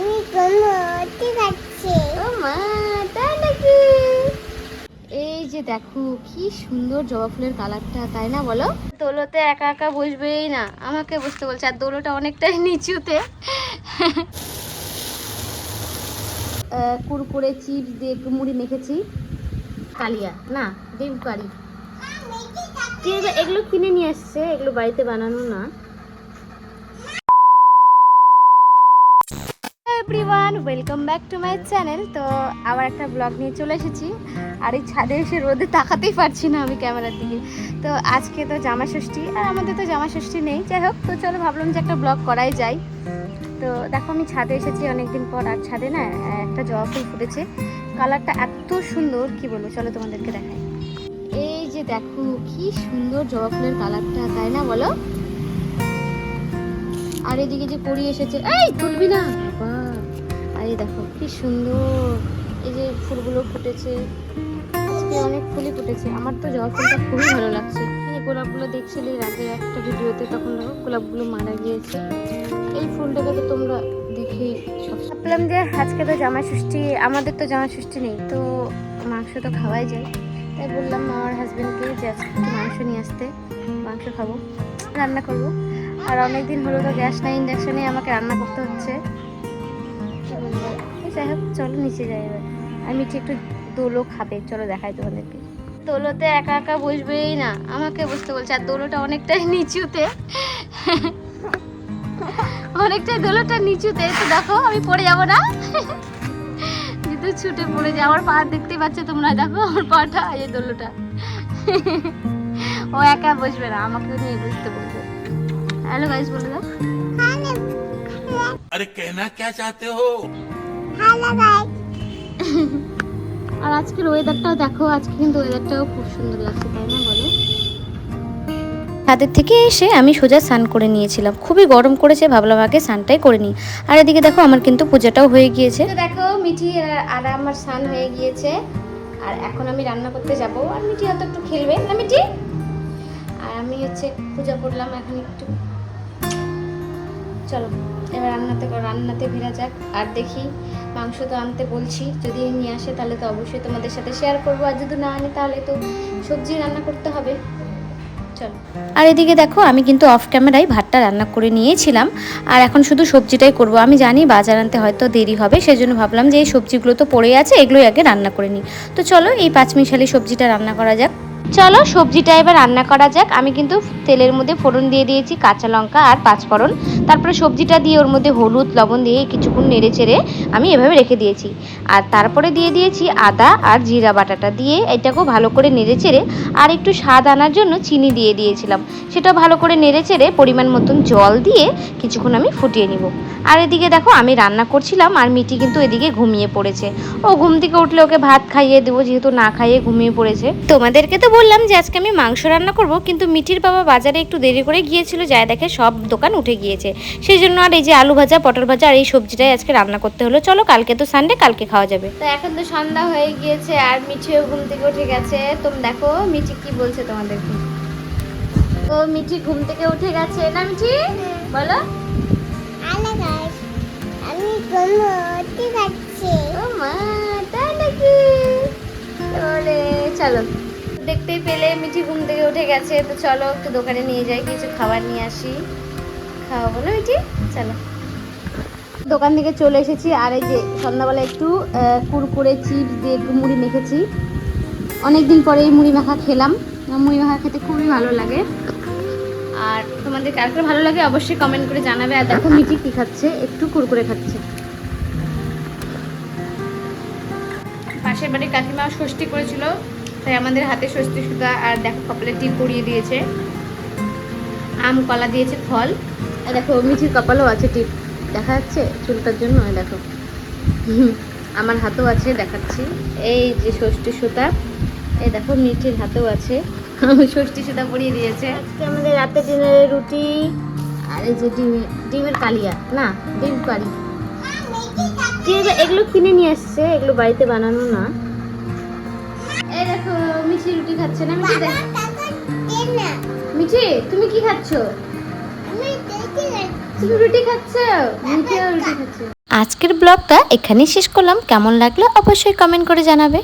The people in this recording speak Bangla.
আমি কোনো ঠিক আছে ও মা, তাই নাকি? এই যে দেখো কি সুন্দর জবা ফুলের কালারটা, তাই না বলো? দোলোতে একা একা বসবেই না, আমাকে বসতে বলছে। আর দোলোটা অনেকটাই নিচুতে। কুরকুরে চিপস দিয়ে একটু মুড়ি মেখেছি। কালিয়া না, ডিম কারি। এগুলো কিনে নিয়ে আসছে, এগুলো বাড়িতে বানানো না। Everyone, welcome back to my channel. তো আবার একটা ব্লগ নিয়ে চলে এসেছি। আর এই ছাদে এসে রোদে তাকাতেই পারছি না আমি ক্যামেরার দিকে। তো আজকে তো জামা ষষ্ঠী, আর আমাদের তো জামা ষষ্ঠী নেই। যাই হোক, তো চলো ভাবলাম যে একটা ব্লগ করাই যায়। তো দেখো আমি ছাদে এসেছি অনেকদিন পর। আর ছাদে না একটা জবা ফুল ফুটেছে, কালারটা এত সুন্দর কি বলবো, চলো তোমাদেরকে দেখাই। এই যে দেখো কি সুন্দর জবা ফুলের কালারটা, তাই না বলো? আর এদিকে যে পরি এসেছে, এই তুলবি না বাবা। আর এই দেখো কি সুন্দর, এই যে ফুলগুলো ফুটেছে। আজকে অনেক ফুলই ফুটেছে। আমার তো জবা ফুলটা খুবই ভালো লাগছে। এই গোলাপগুলো দেখছিলে এর আগে একটা ভিডিওতে, তখন দেখো গোলাপগুলো মারা গিয়েছে। এই ফুলটাকে তো তোমরা দেখে সব ভাবলাম যে আজকে তো জামাই ষষ্ঠী, আমাদের তো জামাই ষষ্ঠী নেই, তো মাংস তো খাওয়াই যায়। তাই বললাম আমার হাজব্যান্ডকে যে আজকে একটু মাংস নিয়ে আসতে, মাংস খাবো, রান্না করবো। আর অনেকদিন হলো তো গ্যাস না, ইন্ডাকশনে আমাকে রান্না করতে হচ্ছে। যাই হোক, চলো নিচে যাই এবার। আমি ঠিক একটু দোলো খাবে, চলো দেখাই তোমাদেরকে। দোলোতে একা একা বসবেই না, আমাকে বসতে বলছে। আর দোলোটা অনেকটাই নিচুতে, অনেকটাই দোলোটা নিচুতে। তো দেখো আমি পড়ে যাবো না, যেহেতু ছুটে পড়ে যায়। আমার পা দেখতেই পাচ্ছ তোমরা, দেখো আমার পাটা, এই দোলোটা। ও একা বসবে না, আমাকে নিয়ে বসতে বলবে। हेलो गाइस बोल दो। अरे कहना क्या चाहते हो? Hello guys. আর আজকের ওয়েদারটাও দেখো, আজকে কিন্তু ওয়েদারটাও খুব সুন্দর লাগছে, তাই না বলো? ছাদের থেকে এসে আমি সোজা স্নান করে নিয়েছিলাম, খুবই গরম করেছে, ভাবলাম আগে স্নানটাই করে নিই। আর এদিকে দেখো আমার কিন্তু পূজাটাও হয়ে গিয়েছে। তো দেখো মিঠি আর আমার স্নান হয়ে গিয়েছে, আর এখন আমি রান্না করতে যাব। আর মিঠি হয়তো একটু খেলবে না মিঠি। আর আমি হচ্ছে পূজা করলাম এখন একটু। চলো এবার রান্নাতে ভিড়া যাক। আর দেখি মাংস তো আনতে বলছি, যদি নিয়ে আসে তাহলে তো অবশ্যই তোমাদের সাথে শেয়ার করবো। আর যদি না আনে তাহলে তো সবজি রান্না করতে হবে। চলো। আর এদিকে দেখো আমি কিন্তু অফ ক্যামেরায় ভাতটা রান্না করে নিয়েছিলাম, আর এখন শুধু সবজিটাই করব। আমি জানি বাজার আনতে হয়তো দেরি হবে, সেজন্য ভাবলাম যে এই সবজিগুলো তো পড়েই আছে, এগুলোই আগে রান্না করে নিই। তো চলো এই পাঁচমিশালি সবজিটা রান্না করা যাক। চলো সবজিটা এবার রান্না করা যাক। আমি কিন্তু তেলের মধ্যে ফোড়ন দিয়ে দিয়েছি কাঁচা লঙ্কা আর পাঁচফোড়ন। তারপরে সবজিটা দিয়ে ওর মধ্যে হলুদ লবণ দিয়ে কিছুক্ষণ নেড়ে চেড়ে আমি এভাবে রেখে দিয়েছি। আর তারপরে দিয়ে দিয়েছি আদা আর জিরা বাটাটা দিয়ে এটাকেও ভালো করে নেড়ে চেড়ে, আর একটু স্বাদ আনার জন্য চিনি দিয়ে দিয়েছিলাম। সেটা ভালো করে নেড়ে চেড়ে পরিমাণ মতন জল দিয়ে কিছুক্ষণ আমি ফুটিয়ে নিব। আর এদিকে দেখো আমি রান্না করছিলাম, আর মিটি কিন্তু এদিকে ঘুমিয়ে পড়েছে। ও ঘুম থেকে উঠলে ওকে ভাত খাইয়ে দেবো, যেহেতু না খাইয়ে ঘুমিয়ে পড়েছে। তোমাদেরকে তো বললাম যে আজকে আমি মাংস রান্না করব, কিন্তু মিঠির বাবা বাজারে একটু দেরি করে গিয়েছিল, যায় দেখে সব দোকান উঠে গিয়েছে। সেই জন্য আর এই যে আলু ভাজা পটল ভাজা আর এই সবজিটাই আজকে রান্না করতে হলো। চলো কালকে তো সানডে, কালকে খাওয়া যাবে। তো এখন তো সন্ধ্যা হয়ে গিয়েছে, আর মিঠিও ঘুম থেকে উঠে গেছে। তুমি দেখো মিঠি কি বলছে তোমাদেরকে। ও মিঠি ঘুম থেকে উঠে গেছে না মিঠি, বলো। হ্যালো গাইস, আমি কোনো ঠিক আছে ও মা, তাই নাকি? তাহলে চলো, দেখতেই পেলে মিঠি ঘুম থেকে উঠে গেছে। তো চলো একটু দোকানে নিয়ে যাই, কিছু খাবার নিয়ে আসি, খাওয়াবো না মিঠি? চলো। দোকান থেকে চলে এসেছি, আর এই যে সন্ধ্যাবেলা একটু কুরকুরে চিপস দিয়ে একটু মুড়ি মেখেছি। অনেকদিন পরে এই মুড়ি মাখা খেলাম। মুড়ি মাখা খেতে খুবই ভালো লাগে। আর তোমাদের কার কার ভালো লাগে অবশ্যই কমেন্ট করে জানাবে। আর দেখো মিঠি কি খাচ্ছে, একটু কুরকুরে খাচ্ছে। পাশের বাড়ির কাকিমা ষষ্ঠী করেছিল, তাই আমাদের হাতে ষষ্ঠী সুতা। আর দেখো কপালে টিপ পরিয়ে দিয়েছে, আম কলা দিয়েছে ফল। আর দেখো মিঠির কপালেও আছে টিপ, দেখা যাচ্ছে চুলটার জন্য। দেখো আমার হাতেও আছে, দেখাচ্ছি। এই যে ষষ্ঠী সুতা, এই দেখো মিঠির হাতেও আছে, ষষ্ঠী সুতা পরিয়ে দিয়েছে। আজকে আমাদের রাতে ডিনারে রুটি, আর এই যে ডিমের কালিয়া না, ডিম কারি। এগুলো কিনে নিয়ে আসছে, এগুলো বাড়িতে বানানো না। এই দেখো মিঠি রুটি খাচ্ছে না মিঠি, দেখ মিঠি তুমি কি খাচ্ছ? তুমি রুটি খাচ্ছ? মিঠিও রুটি খাচ্ছে। আজকের ব্লগটা এখানেই শেষ করলাম। কেমন লাগলো অবশ্যই কমেন্ট করে জানাবে।